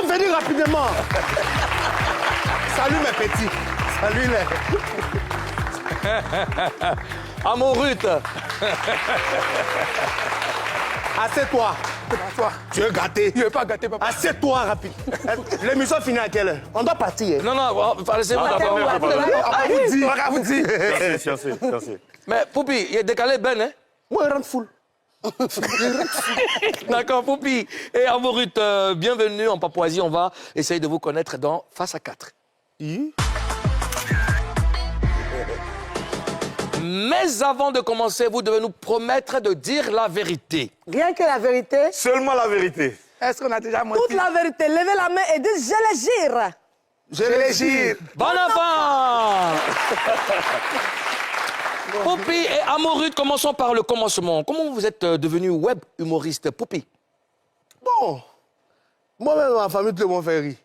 venir rapidement. Salut mes petits. Salut les... Amorut. Assieds-toi. Toi. Tu es gâté. Tu veux pas gâter, papa. Assieds-toi rapide. L'émission finit à quelle heure? On doit partir. Non, non, laissez-vous d'abord. On vous dit. Merci. Mais Poupi, il est décalé Ben, hein? Moi, je rentre full. D'accord, Poupi. Et Amorut, bienvenue en Papouasie. On va essayer de vous connaître dans Face à 4. Mais avant de commencer, vous devez nous promettre de dire la vérité. Rien que la vérité. Seulement la vérité. Est-ce qu'on a déjà menti? Toute la vérité. Levez la main et dites je les gire. Je les gire. Bon enfant. Poupi et Amorut, commençons par le commencement. Comment vous êtes devenu web humoriste, Poupi? Bon, moi-même, ma famille, tout le monde fait rire.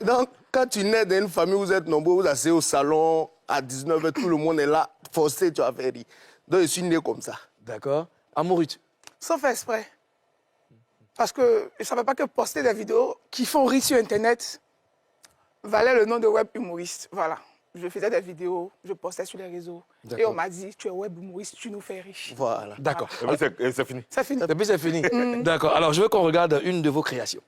Donc, quand tu nais dans une famille où vous êtes nombreux, vous asseyez au salon, à 19h, tout le monde est là, forcé, tu vas faire rire. Donc, je suis né comme ça. D'accord. Amorut? Sauf exprès. Parce que je ne savais pas que poster des vidéos qui font rire sur Internet valait le nom de web humoriste. Voilà. Je faisais des vidéos, je postais sur les réseaux. Et on m'a dit, tu es web humoriste, tu nous fais rire. Voilà. D'accord. Et c'est fini. C'est fini. Depuis, c'est fini. D'accord. Alors, je veux qu'on regarde une de vos créations.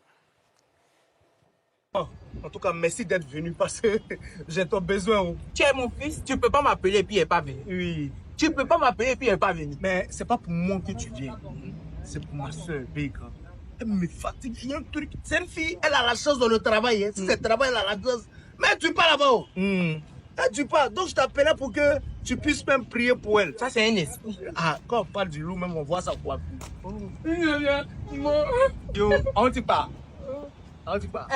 En tout cas, merci d'être venu parce que j'ai ton besoin. Tu es mon fils, tu peux pas m'appeler et puis il n'est pas venu. Oui. Tu peux pas m'appeler et puis il n'est pas venu. Mais c'est pas pour moi que tu viens. C'est pour ma soeur, Big. Elle me fatigue. Il y a un truc. C'est une fille, elle a la chance dans le travail. Hein. Si c'est le travail, elle a la chance. Mais tu pars là-bas. Oh. Tu parles. Donc je t'appelais pour que tu puisses même prier pour elle. Ça, c'est un esprit. Ah, quand on parle du loup, même on voit ça quoi. Yo, on t'y part. On dit pas.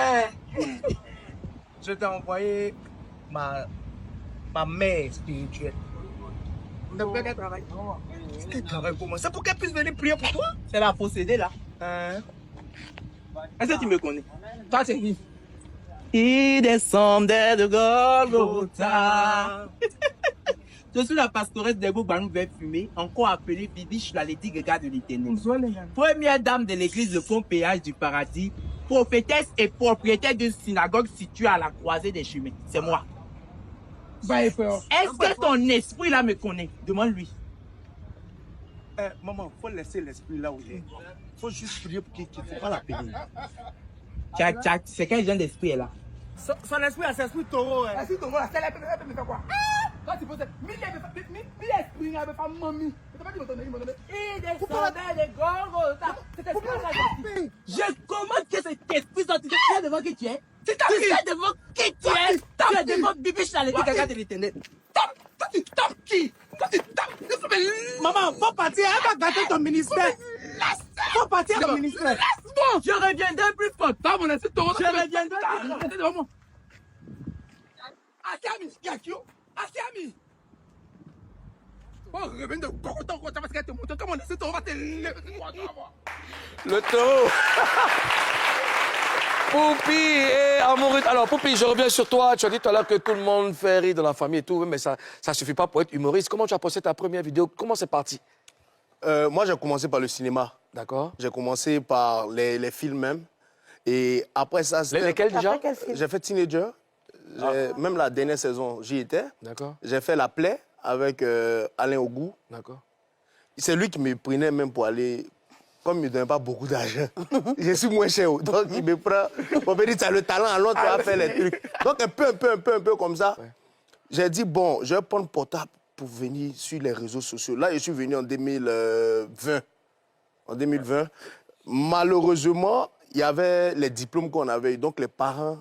Je t'ai envoyé ma mère spirituelle. Elle travaille. Elle travaille comment? C'est pour qu'elle puisse venir prier pour toi? C'est la possédée là. Est-ce que tu me connais? Toi, c'est qui? Il descendait de Golgotha. Je suis la pastoresse des Banou Vert Fumé, encore appelée Bibiche, la Lady Gaga de l'Éternel. Première dame de l'église de Pont-Péage du Paradis, prophétesse et propriétaire d'une synagogue située à la croisée des chemins. C'est moi. Est-ce que ton esprit là me connaît? Demande-lui. Maman, faut laisser l'esprit là où il est. Faut juste prier pour qu'il ne faut pas l'appeler. C'est quel genre d'esprit est là? Son esprit, c'est l'esprit taureau. L'esprit taureau, là, elle peut me faire quoi? Quand tu poses, mille esprits, elle peut faire mamie. Tu n'as pas dit il m'a donné. Il descendait de Golgotha. Cet esprit je commande que cet esprit sorte. Tu sais devant qui tu es? Tu sais devant qui tu es? Tu es devant Bibiche, la Lady Gaga de l'Éternel. Quand tu tapes qui? Quand tu tapes, Maman, faut partir, elle va gâter ton ministère. Faut partir ton ministère. Laisse-moi! Je reviendrai plus fort. Dans mon esprit taureau, Je reviendrai. arrêtez devant moi. Asiami, Yakio, Asiami. Oh, reviens de Cocoton, parce qu'elle te montre comment on essaie de te lever. Le taureau. Poupi et Amorut. Alors, Poupi, je reviens sur toi. Tu as dit tout à l'heure que tout le monde fait rire dans la famille et tout, mais ça ne suffit pas pour être humoriste. Comment tu as posté ta première vidéo? Comment c'est parti? Moi, j'ai commencé par le cinéma. D'accord. J'ai commencé par les films même. Et après ça, c'était... Lesquels déjà? J'ai fait Teenager. Même la dernière saison, j'y étais. D'accord. J'ai fait La Plaie avec Alain Ogou. D'accord. C'est lui qui me prenait même pour aller... Comme il ne me donnait pas beaucoup d'argent, je suis moins cher. Donc, il me prend... On me dit, tu as le talent, alors tu vas faire les trucs. Donc, un peu comme ça. Ouais. J'ai dit, bon, je vais prendre portable pour venir sur les réseaux sociaux. Là, je suis venu en 2020. En 2020. Malheureusement, il y avait les diplômes qu'on avait eu. Donc, les parents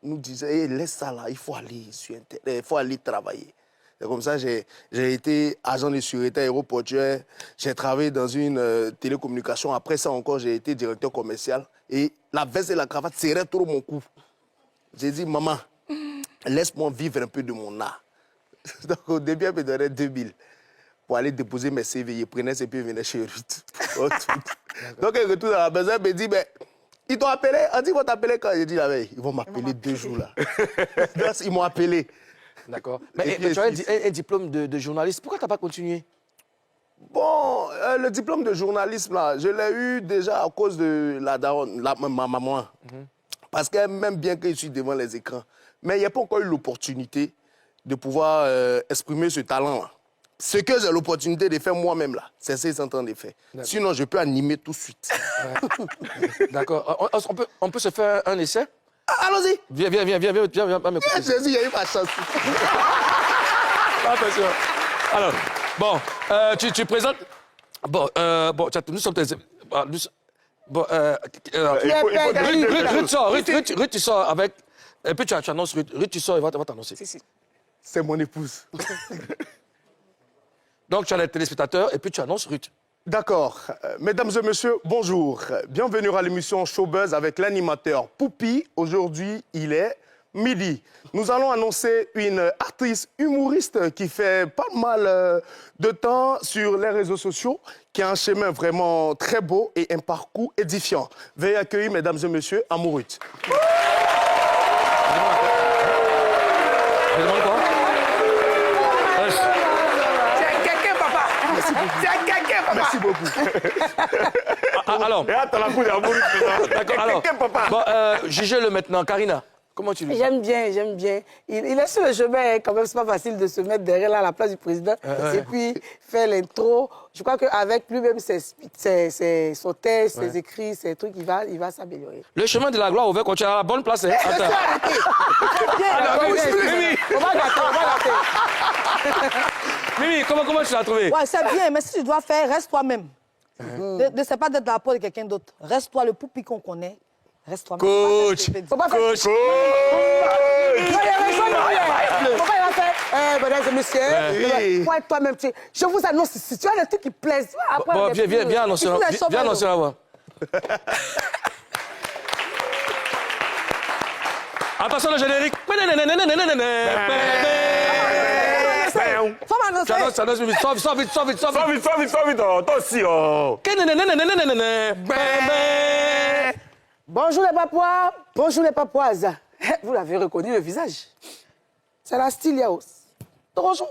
nous disaient, hey, laisse ça là, il faut aller sur Internet, il faut aller travailler. C'est comme ça que j'ai été agent de sûreté aéroportuaire. J'ai travaillé dans une télécommunication. Après ça encore, j'ai été directeur commercial. Et la veste et la cravate serraient trop mon cou. J'ai dit, maman, laisse-moi vivre un peu de mon art. Donc au début, elle me donnait 2000 pour aller déposer mes CV. Il prenait ses pieds et venait chez Ruth. Donc elle retourne à la maison, elle me dit, mais ils t'ont appelé? On dit qu'ils vont t'appeler quand? J'ai dit, la veille, ils vont m'appeler 2 jours là. Donc, ils m'ont appelé. D'accord. Mais tu as un diplôme de journaliste. Pourquoi tu n'as pas continué? Bon, le diplôme de journalisme, là, je l'ai eu déjà à cause de ma maman. Parce qu'elle m'aime bien que je suis devant les écrans. Mais il n'y a pas encore eu l'opportunité de pouvoir exprimer ce talent-là. Ce que j'ai l'opportunité de faire moi-même, là, c'est ce que je suis en train de faire. Sinon, je peux animer tout de suite. D'accord. On peut se faire un essai? Ah, allons-y. Viens m'écouter. Jésus, il y a eu ma chance. Attention. Alors, bon, tu présentes... Bon, nous sommes... Bon, Ruth, tu sors avec... Et puis tu annonces Ruth. Ruth, tu sors, il va t'annoncer. Si. C'est mon épouse. Donc, tu as les téléspectateurs et puis tu annonces Ruth. D'accord. Mesdames et messieurs, bonjour. Bienvenue à l'émission Showbuzz avec l'animateur Poupi. Aujourd'hui, il est midi. Nous allons annoncer une artiste humoriste qui fait pas mal de temps sur les réseaux sociaux, qui a un chemin vraiment très beau et un parcours édifiant. Veuillez accueillir, mesdames et messieurs, Amouruth. Je demande quoi? C'est quelqu'un, papa. C'est quelqu'un, papa. Merci beaucoup. Alors, Et attends la coupe d'amour. d'accord, alors, Papa. bon, jugez-le maintenant. Karina, comment tu le dis? J'aime bien. Il est sur le chemin, quand même, c'est pas facile de se mettre derrière là, à la place du président et puis faire l'intro. Je crois qu'avec lui-même, son texte, ses écrits, ses trucs, il va s'améliorer. Le chemin de la gloire ouvert quand tu es à la bonne place. Hein? Attends. On va gâter. Mimi, comment tu l'as trouvé? Ouais, c'est bien, mais si tu dois faire, reste toi-même. Ne sais pas d'être la peau de quelqu'un d'autre. Reste-toi le Poupi qu'on connaît. Reste toi-même. Coach, Faut pas faire... coach. Pourquoi il va faire mesdames et messieurs, Oui. faut être toi-même. Je vous annonce, si tu as des trucs qui plaisent, après... Bon, viens annoncer la voix. Attention le générique. Faut m'annoncer. Tu annonces vite, sors vite. Sors vite, toi aussi. Oh. Bonjour les Papouas. Vous l'avez reconnu le visage. C'est la Styliaos. Bonjour.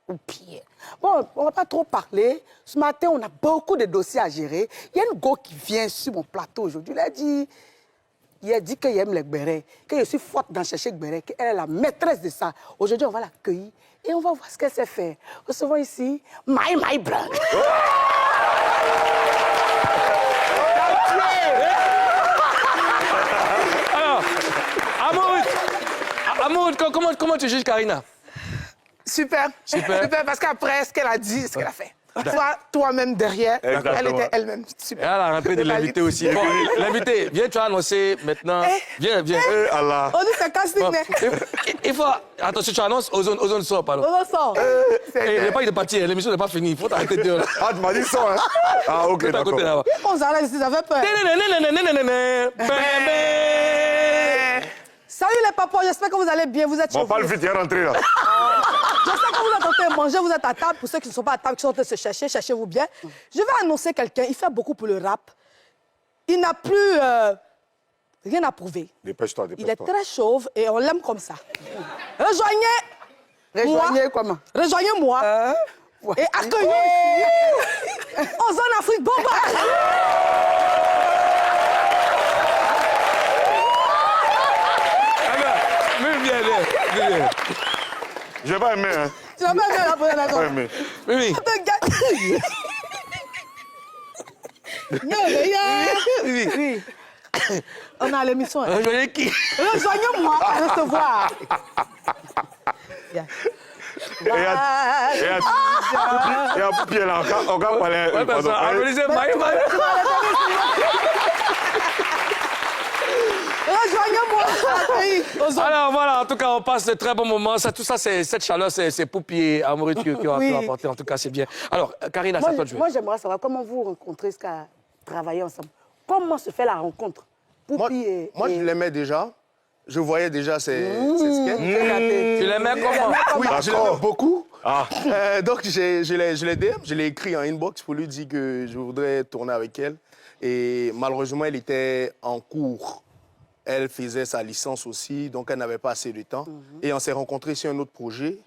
Ou pire. Bon, on ne va pas trop parler. Ce matin, on a beaucoup de dossiers à gérer. Il y a une go qui vient sur mon plateau aujourd'hui. Il a dit qu'il aime les bérets, que je suis forte d'en chercher les bérets, qu'elle est la maîtresse de ça. Aujourd'hui, on va l'accueillir et on va voir ce qu'elle sait faire. Recevons ici My Brand. Alors, Amouroute, comment tu juges Karina? Super, parce qu'après, ce qu'elle a dit, ce qu'elle a fait. Toi-même derrière, Exactement. elle était elle-même. Et Super. à la rentrée de l'invité aussi. Bon, l'invité, viens, tu as annoncé maintenant. Viens. Eh Allah. On dit c'est casting, Bon, mais... il faut... Attention, tu annonces, Ozone sort, pardon. On sort. Il n'est pas de partir, l'émission n'est pas finie. Il faut t'arrêter de... Ah, tu m'as dit ça, hein? Ah, ok, Tout à côté d'accord. là-bas. On s'arrête ici, ça fait peur. Salut les papas, j'espère que vous allez bien. Vous êtes Bon, chez parle vous. vite, il est rentré là. J'espère que vous êtes en train de manger, vous êtes à table. Pour ceux qui ne sont pas à table, qui sont en train de se chercher, cherchez-vous bien. Je vais annoncer quelqu'un, il fait beaucoup pour le rap. Il n'a plus rien à prouver. Dépêche-toi. Il est très chauve et on l'aime comme ça. Rejoignez-moi. Et accueillez Ozone Afrique Bomba. Viens. Je vais pas aimer, hein? Tu vas pas aimer la première Je vais pas d'accord. aimer. Mimi. Oui. On a l'émission. Hein. Rejoignez qui? Rejoignez-moi à recevoir. Viens. Et à Poupi là, on va parler. Ouais, parce que applaudissez Maï. Rejoignez-moi. Alors voilà, en tout cas, on passe de très bons moments. Ça, tout ça, cette chaleur, c'est Poupi et Amouroute qui ont apporté. En tout cas, c'est bien. Alors, Karina, c'est à toi de jouer. Moi, j'aimerais savoir comment vous rencontrez ce qu'a travaillé ensemble. Comment se fait la rencontre? Poupi Moi, je l'aimais déjà. Je voyais déjà ses sketchs. Tu l'aimais comment? Oui, je l'aimais beaucoup. Ah. Donc, je l'ai DM, je l'ai écrit en inbox pour lui dire que je voudrais tourner avec elle. Et malheureusement, elle était en cours. Elle faisait sa licence aussi, donc elle n'avait pas assez de temps. Et on s'est rencontrés sur un autre projet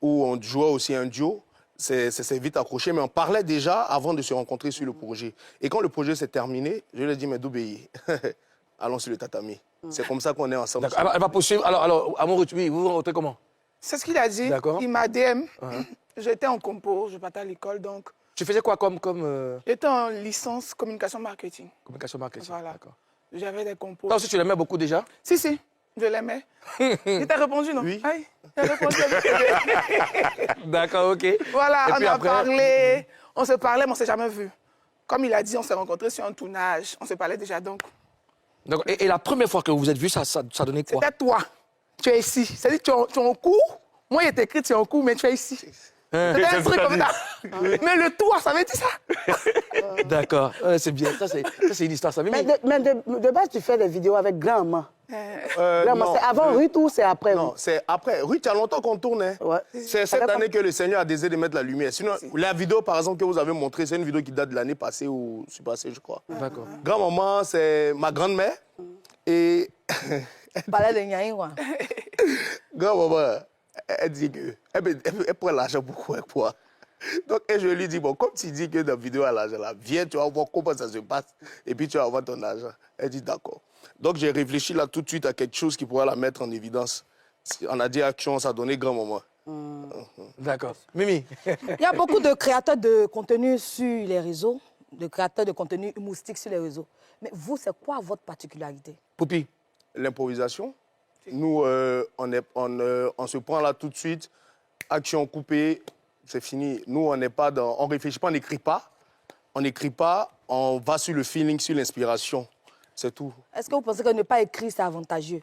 où on jouait aussi un duo. c'est vite accroché, mais on parlait déjà avant de se rencontrer sur le projet. Et quand le projet s'est terminé, je lui ai dit, mais Doubéi, allons sur le tatami. C'est comme ça qu'on est ensemble. D'accord. Elle va poursuivre. Alors Amoureux, oui, vous vous rencontrez comment? C'est ce qu'il a dit. D'accord. Il m'a DM. J'étais en compo, je partais à l'école, donc Tu faisais quoi comme j'étais en licence communication marketing. communication marketing? Voilà. D'accord. J'avais des compos. Toi aussi, tu l'aimais beaucoup déjà? Si, je l'aimais. Il t'a répondu, non? Oui. Aïe, il a répondu. D'accord, ok. Voilà, Et on puis a après? parlé, on se parlait, mais on ne s'est jamais vu. Comme il a dit, on s'est rencontrés sur un tournage. On se parlait déjà, donc. Donc, et la première fois que vous vous êtes vus, ça donnait quoi? C'était toi. Tu es ici. C'est-à-dire que tu es en cours. Moi, il est écrit, tu es en cours, mais tu es ici. C'était un truc comme ça. Mais le toi, ça veut dire ça. D'accord, c'est bien. Ça, c'est une histoire. Ça. Mais de base, tu fais des vidéos avec grand-maman. Grand-maman, non, c'est avant Ruth ou c'est après Non, c'est après. Ruth, il y a longtemps qu'on tourne. Hein. Ouais. C'est cette année que le Seigneur a décidé de mettre la lumière. Sinon, la vidéo, par exemple, que vous avez montrée, c'est une vidéo qui date de l'année passée ou passée, je crois. D'accord. Grand-maman, c'est ma grand-mère. Et Parlait de Nyaï, quoi. grand-maman, elle dit que elle prend l'argent beaucoup avec moi. Donc, et je lui dis, bon, comme tu dis que dans la vidéo à l'argent là, viens, tu vas voir comment ça se passe, et puis tu vas avoir ton argent. Elle dit, d'accord. Donc, j'ai réfléchi là tout de suite à quelque chose qui pourrait la mettre en évidence. On a dit action, ça a donné grand-maman. D'accord. Mimi. Il y a beaucoup de créateurs de contenu sur les réseaux, de créateurs de contenu humoristique sur les réseaux. Mais vous, c'est quoi votre particularité? Poupi. L'improvisation. Nous, on se prend là tout de suite, action coupée, c'est fini. Nous, on n'est pas dans... On réfléchit pas, on n'écrit pas. On n'écrit pas, on va sur le feeling, sur l'inspiration. C'est tout. Est-ce que vous pensez que ne pas écrire, c'est avantageux?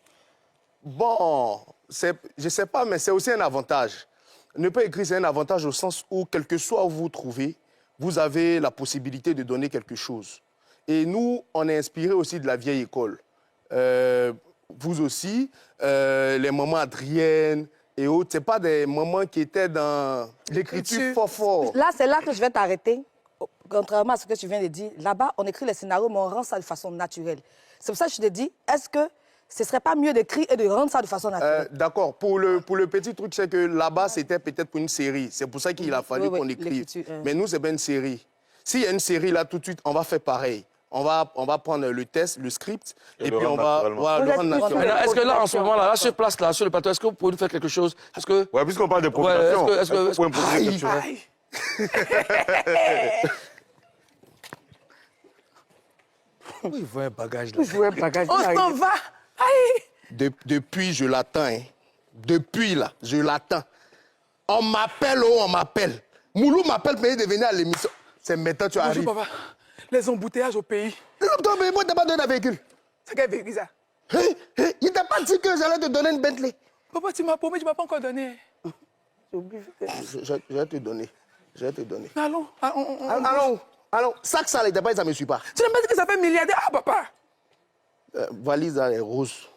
Bon, je ne sais pas, mais c'est aussi un avantage. Ne pas écrire, c'est un avantage au sens où, quel que soit où vous vous trouvez, vous avez la possibilité de donner quelque chose. Et nous, on est inspiré aussi de la vieille école. Vous aussi, les mamans Adrienne et autres, ce n'est pas des mamans qui étaient dans l'écriture fort. Là, c'est là que je vais t'arrêter. Contrairement à ce que tu viens de dire, là-bas, on écrit les scénarios, mais on rend ça de façon naturelle. C'est pour ça que je te dis, est-ce que ce ne serait pas mieux d'écrire et de rendre ça de façon naturelle? D'accord. Pour le petit truc, c'est que là-bas, c'était peut-être pour une série. C'est pour ça qu'il a fallu qu'on écrive. Mais nous, ce n'est pas une série. S'il y a une série, là, tout de suite, on va faire pareil. On va prendre le test, le script, et puis on va le rendre naturel. Est-ce que là, en ce moment, là, sur place, là, sur le plateau, est-ce que vous pouvez nous faire quelque chose? Est-ce que... Ouais, puisqu'on parle de provocation, est-ce que vous pouvez me poser quelque chose? Aïe. Il faut un bagage, là. Jouer un bagage. On s'en va. Aïe. Depuis, je l'attends. Hein. Depuis, là, je l'attends. On m'appelle, on m'appelle. Moulou m'appelle pour venir à l'émission. C'est maintenant que tu arrives. Bonjour, papa. Les embouteillages au pays. Non, mais moi, tu n'as pas donné un véhicule. C'est quel véhicule, ça? Il t'a pas dit que j'allais te donner une Bentley. Papa, tu m'as promis, tu ne m'as pas encore donné. Je vais te donner. Je vais te donner. Mais allons. Allons. Sac ça, il t'a pas dit ça me suit pas. Tu n'as pas dit que ça fait milliardaire? Ah, papa. Valise là, elle est rose.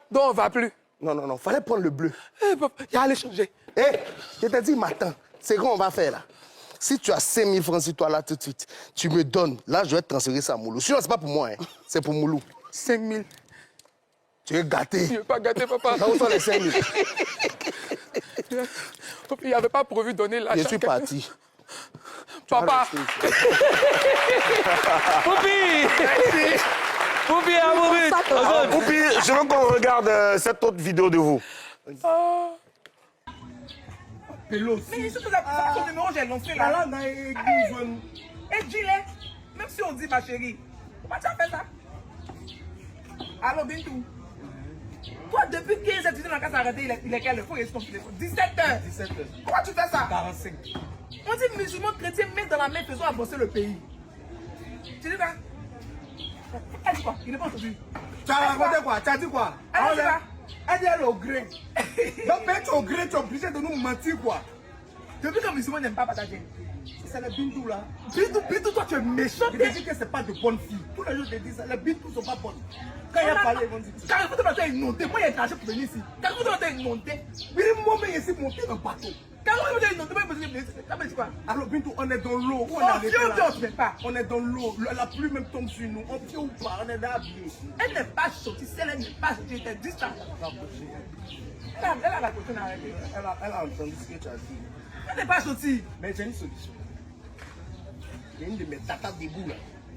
Donc, on ne va plus. Non. Fallait prendre le bleu. Eh, papa, il a allé changer. Je t'ai dit, m'attends. C'est quoi on va faire là? Si tu as 5 000 francs sur toi là tout de suite, tu me donnes. Là, je vais te transférer ça à Moulou. Sinon, c'est pas pour moi, hein. C'est pour Moulou. 5 000. Tu es gâté. Je ne veux pas gâter, papa. Là où sont les 5 000? Papa, il n'avait pas prévu de donner l'argent. Je suis parti. Papa. Poupi. Poupi, amoureux. Poupi, je veux qu'on regarde cette autre vidéo de vous. Mais c'est son numéro, j'ai lancé là. Et dis-le, même si on dit ma chérie, pourquoi tu as fait ça? Allô, Bintou. Toi, depuis 15 heures, tu es dans la case arrêtée, il est quelle heure? Faut y ton téléphone. 17 heures. 17 heures. Pourquoi tu fais ça? 45. On dit musulmans chrétiens, mettent dans la main, faisons avancer le pays. Tu dis quoi? Elle dit quoi? Il n'est pas entendu. Tu as raconté quoi? Tu as dit quoi? Elle dit quoi? Elle dit elle est au gré. Donc, quand tu es au gré, tu es obligé de nous mentir quoi? Depuis que musulmans n'aiment pas partager. C'est le Bintou là. Bintou, toi tu es méchant. Je te dis que c'est pas de bonnes filles. Tous les jours, je te dis ça. Les Bintou sont pas bonnes. Quand il a parlé, ils vont dire. Carrefour de matin inondé. Moi, il est caché pour venir ici. Carrefour de matin inondé. Mais moi, mais ici, monter dans le bateau. Carrefour de matin inondé. Moi, il me dit, ça quoi? Alors, Bintou, on est dans l'eau. Oh, viens, on ne fait pas. On est dans l'eau. La pluie même tombe sur nous. On pied ou pas, on est là. Elle n'est pas sortie. Si elle n'est pas sortie, elle dit ça. Elle a la côté arrêtée. Elle a entendu ce que tu as dit. On n'est pas sorti. Mais j'ai une solution. Il y a une de mes tatas debout là.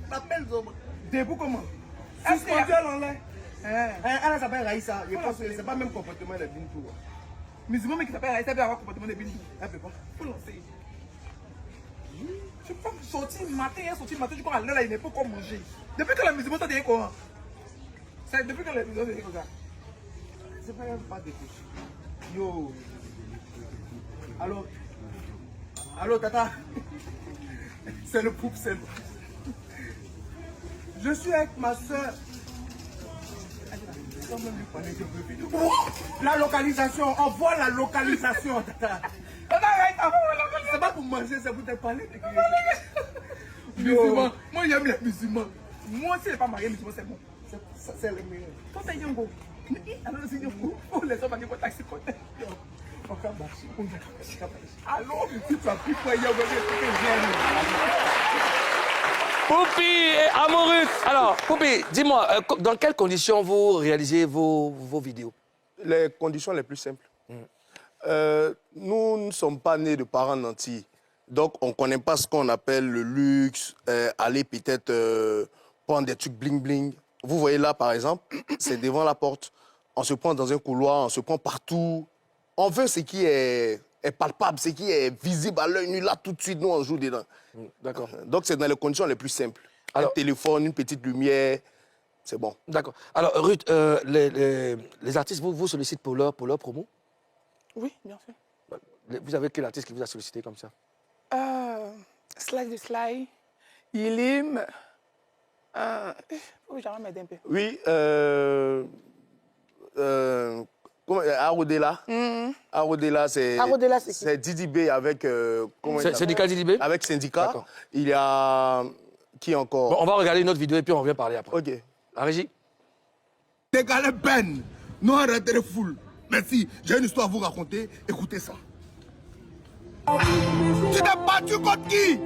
M'appelle Zoba. Debout comment? Suspenduelle en l'air. Hein? Elle s'appelle Raïssa. Je pense que c'est pas le même comportement de Bintou. Musulman, mais qui s'appelle Raïssa, peut avoir comportement de Bintou. Elle peut pas. Faut lancer. Je peux sortir matin, je crois à l'heure là, il n'est pas quoi manger. Depuis que la musulman t'a dit quoi? C'est depuis que la musulman t'a dit quoi? C'est pas même pas découché. Yo. Allô, tata. C'est le poupe, c'est le poupe. Je suis avec ma soeur. La localisation, on voit la localisation, tata. C'est pas pour manger, c'est pour te parler. Musulman, moi j'aime les musulmans. Moi, si je n'ai pas marié musulman, c'est bon. C'est le meilleur. Toi, c'est Yango. Alors, c'est Yango. Oh, les hommes ont dit taxi côté. On va marcher. Allô, si tu as pris quoi, Yango, Poupi et Amorut. Alors, Poupi, dis-moi, dans quelles conditions vous réalisez vos vidéos? Les conditions les plus simples. Nous ne sommes pas nés de parents nantis. Donc, on ne connaît pas ce qu'on appelle le luxe, aller peut-être prendre des trucs bling-bling. Vous voyez là, par exemple, c'est devant la porte. On se prend dans un couloir, on se prend partout. On veut ce qui est palpable, ce qui est visible à l'œil nu. Là, tout de suite, nous, on joue dedans. D'accord. Donc, c'est dans les conditions les plus simples. Alors, un téléphone, une petite lumière, c'est bon. D'accord. Alors, Ruth, les artistes vous sollicitent pour leur promo? Oui, bien sûr. Vous avez quel artiste qui vous a sollicité comme ça? Sly de Sly, Ilim. Faut que j'arrête m'aider un peu. Oui, Arodela. Arodela, c'est Arodela, c'est qui? c'est Didi B avec... comment il s'appelle? Syndicat Didi B? Avec Syndicat. D'accord. Il y a... Qui encore? Bon, on va regarder une autre vidéo et puis on revient parler après. Ok. La régie? Dégalé Ben, non arrêtez les foules. Merci, j'ai une histoire à vous raconter. Écoutez ça. Tu t'es battu contre qui?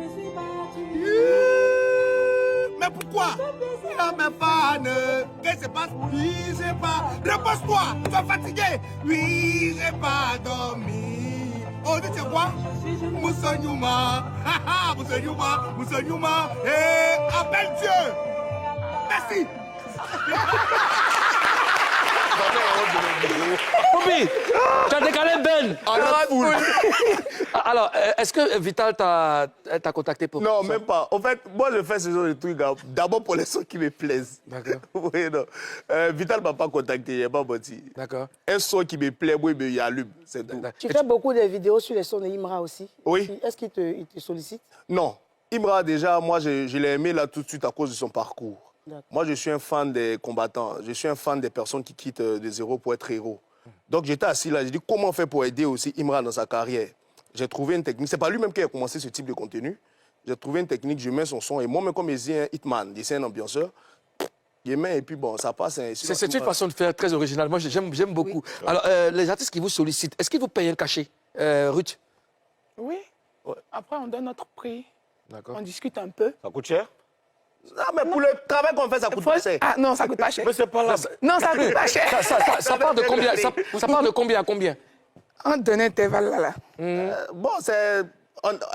Mais pourquoi? Non, mes fans, qu'est-ce qui se passe? Oui, j'ai pas. Repose-toi, tu es fatigué. Oui, j'ai pas dormi. Oh, tu sais quoi? Moussa Nyouma. Moussa Nyouma. Et appelle Dieu. Merci. Poupi, tu as décalé Ben. Alors, est-ce que Vital t'a contacté pour Non, ça? même pas. En fait, moi, je fais ce genre de trucs d'abord pour les sons qui me plaisent. D'accord. Oui, non. Vital ne m'a pas contacté, il n'a pas menti. D'accord. Un son qui me plaît, moi, il allume, c'est tout. Tu fais beaucoup de vidéos sur les sons de Imra aussi? Oui. Est-ce qu'il te sollicite? Non. Imra, déjà, moi, je l'ai aimé là tout de suite à cause de son parcours. Moi, je suis un fan des combattants. Je suis un fan des personnes qui quittent de zéro pour être héros. Donc, j'étais assis là, j'ai dit comment faire pour aider aussi Imra dans sa carrière. J'ai trouvé une technique. C'est pas lui-même qui a commencé ce type de contenu. J'ai trouvé une technique, je mets son son. Et moi-même, comme je suis un hitman, je suis un ambianceur, je mets et puis bon, ça passe. C'est une façon de faire très originale. Moi, j'aime beaucoup. Oui. Alors, les artistes qui vous sollicitent, est-ce qu'ils vous payent un cachet, Ruth? Oui. Ouais. Après, on donne notre prix. D'accord. On discute un peu. Ça coûte cher? Non, mais pour le travail qu'on fait, ça coûte pas cher. Ah non, ça coûte pas cher. Mais c'est pas là. Non, ça coûte pas cher. Ça part de combien? Ça part de combien à combien? On donne un intervalle là. Bon, c'est...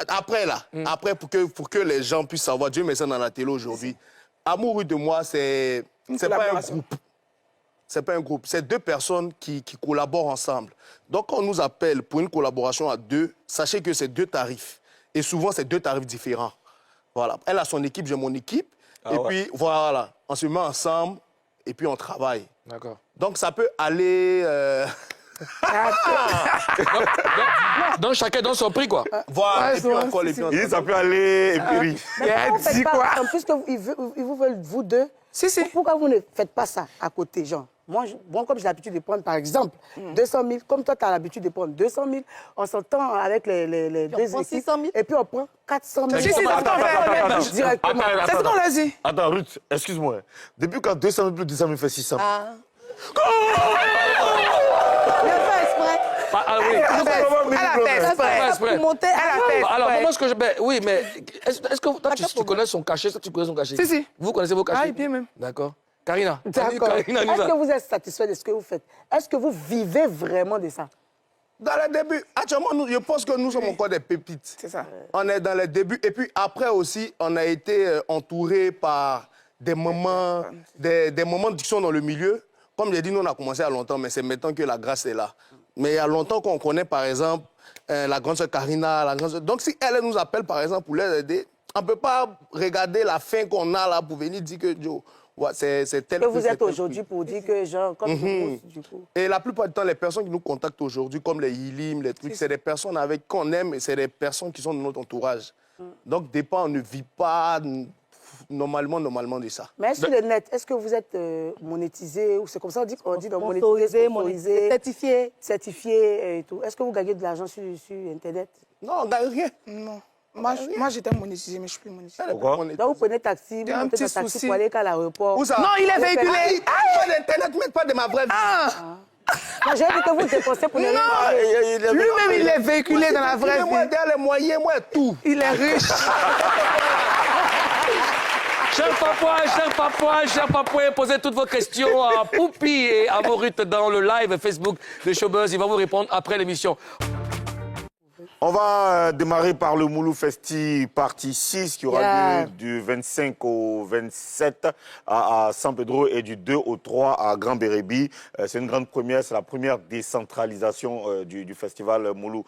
Après, là, après, pour que les gens puissent savoir, Dieu met ça dans la télé aujourd'hui, Amoureux de moi, c'est pas un groupe. C'est pas un groupe, c'est deux personnes qui collaborent ensemble. Donc, quand on nous appelle pour une collaboration à deux, sachez que c'est deux tarifs. Et souvent, c'est deux tarifs différents. Voilà. Elle a son équipe, j'ai mon équipe. Et puis, voilà, on se met ensemble et puis on travaille. D'accord. Donc, ça peut aller... Donc, chacun donne son prix, quoi. Voilà, Ouais, et puis on colle, et puis on Il dit ça peut aller et puis... En fait, en plus qu'ils vous veulent, vous deux, Si. pourquoi vous ne faites pas ça à côté, genre? Moi, comme j'ai l'habitude de prendre, par exemple, 200 000, comme toi, tu as l'habitude de prendre 200 000, on s'entend avec les deux équipes, 600 000. et puis on prend 400 000. Si, c'est ce qu'on fait. Directement. C'est ce qu'on leur dit. Attends, Ruth, excuse-moi. Depuis quand 200 000 plus 200 000 fait 600 000? Ah. Il a fait exprès. Ah oui. Elle a fait exprès. Pour monter. Alors, comment est-ce que je... oui, mais est-ce que toi, tu connais son cachet? Tu connais son cachet? Si. Vous connaissez vos cachets? Ah, bien même. D'accord. Karina. D'accord. Karina, Est-ce que vous êtes satisfait de ce que vous faites? Est-ce que vous vivez vraiment de ça? Dans les débuts, actuellement, je pense que nous sommes encore des pépites. C'est ça. On est dans les débuts. Et puis après aussi, on a été entouré par des moments qui sont dans le milieu. Comme j'ai dit, nous, on a commencé à longtemps, mais c'est maintenant que la grâce est là. Mais il y a longtemps qu'on connaît, par exemple, la grande sœur Karina. Donc, si elle nous appelle, par exemple, pour les aider, on ne peut pas regarder la fin qu'on a là pour venir dire que Joe, ouais, c'est tel que vous êtes aujourd'hui pour dire que, genre, comme du coup. Et la plupart du temps, les personnes qui nous contactent aujourd'hui, comme les Yilim, les trucs, c'est des personnes avec qu'on aime et c'est des personnes qui sont de notre entourage. Donc, des fois, on ne vit pas normalement de ça. Mais sur le net, est-ce que vous êtes monétisé ou c'est comme ça on dit donc monétisé, sponsorisé, certifié et tout. Est-ce que vous gagnez de l'argent sur Internet? Non, on ne gagne rien. Non. Moi j'étais monétisée, mais je ne suis plus monétisée. Pourquoi? Donc vous prenez taxi, vous montez dans taxi pour aller à l'aéroport. Où ça? Non, il est véhiculé. Pas d'Internet, même pas de ma vraie vie. J'ai dit que vous dépensez pour ne rien payer. Lui-même, il est véhiculé dans la vraie Moi, vie. derrière les moyens, moi, tout. Il est riche. Chers papouais, posez toutes vos questions à Poupi et à Morut dans le live Facebook de Showbuzz. Il va vous répondre après l'émission. On va démarrer par le Moulou Festi partie 6 qui aura lieu du 25 au 27 à San Pedro et du 2 au 3 à Grand Bérébi. C'est une grande première, c'est la première décentralisation du festival Moulou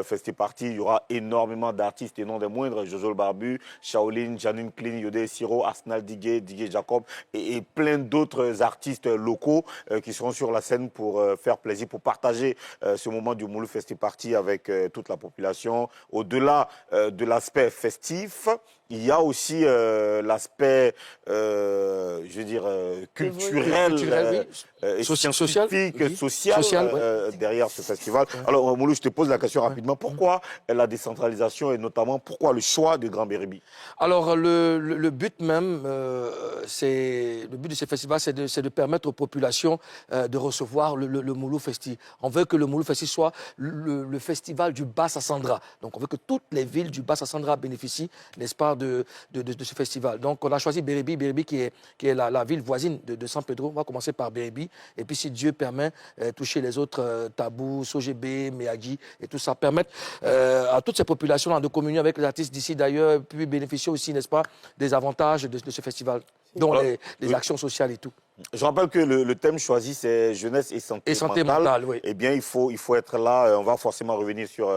Festi Party. Il y aura énormément d'artistes et non des moindres. Jojo le Barbu, Shaolin, Janine Clean, Yodé Siro, Arsenal Didier Jacob et plein d'autres artistes locaux qui seront sur la scène pour faire plaisir, pour partager ce moment du Moulou Festi Party avec toute la population. Au-delà de l'aspect festif, il y a aussi l'aspect, je veux dire, culturel, oui. social, derrière ce festival. Alors, Moulou, je te pose la question rapidement. Pourquoi la décentralisation et notamment pourquoi le choix de Grand Bérébi? Alors, le but même, le but de ce festival, c'est de permettre aux populations de recevoir le Moulou Festi. On veut que le Moulou Festi soit le festival du Bas-Sassandra. Donc, on veut que toutes les villes du Bas-Sassandra bénéficient, n'est-ce pas, de ce festival. Donc, on a choisi Bérébi qui est la ville voisine de San Pedro. On va commencer par Bérébi. Et puis, si Dieu permet, toucher les autres Tabou, Sogébé, Méagi et tout ça, permettre à toutes ces populations de communier avec les artistes d'ici d'ailleurs, puis bénéficier aussi, n'est-ce pas, des avantages de ce festival, dont les actions sociales et tout. Je rappelle que le thème choisi, c'est jeunesse et santé mentale. Oui. Eh bien, il faut être là. On va forcément revenir sur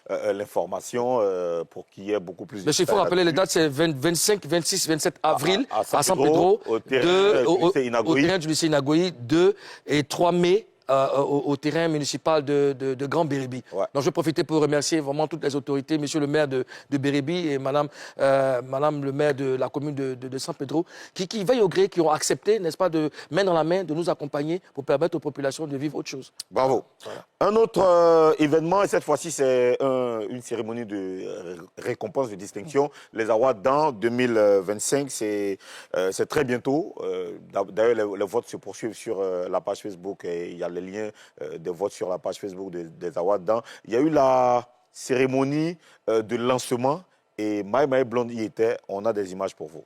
l'information pour qu'il y ait beaucoup plus de... Mais il faut rappeler les dates, c'est 25, 26, 27 avril à San Pedro, au terrain du lycée Inagoyi, 2 et 3 mai. Au terrain municipal de Grand Bérébi. Ouais. Donc, je vais profiter pour remercier vraiment toutes les autorités, monsieur le maire de Bérébi et madame le maire de la commune de San Pedro, qui veillent au gré, qui ont accepté, n'est-ce pas, de main dans la main, de nous accompagner pour permettre aux populations de vivre autre chose. Bravo. Voilà. Un autre événement, et cette fois-ci, c'est une cérémonie de récompense, de distinction. Les awards dans 2025, c'est très bientôt. D'ailleurs, les votes se poursuivent sur la page Facebook et il y a les liens des votes sur la page Facebook des awards. Il y a eu la cérémonie de lancement et Maï Blonde y était. On a des images pour vous.